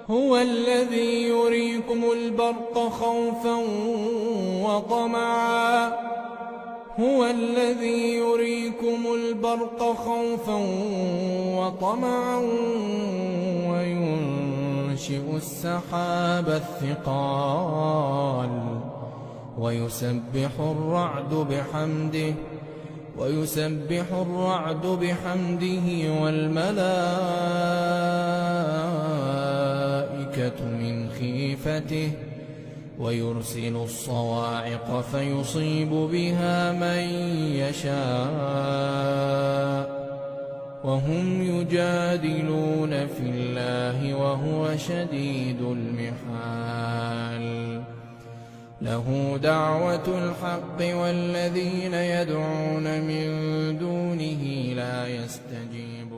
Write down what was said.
هو الذي يريكم البرق خوفا وطمعا هو الذي يريكم البرق خوفا وطمعا وينشئ السحاب الثقال ويسبح الرعد بحمده والملائكة من خيفته ويرسل الصواعق فيصيب بها من يشاء وهم يجادلون في الله وهو شديد المحال له دعوة الحق والذين يدعون من دونه لا يستجيبون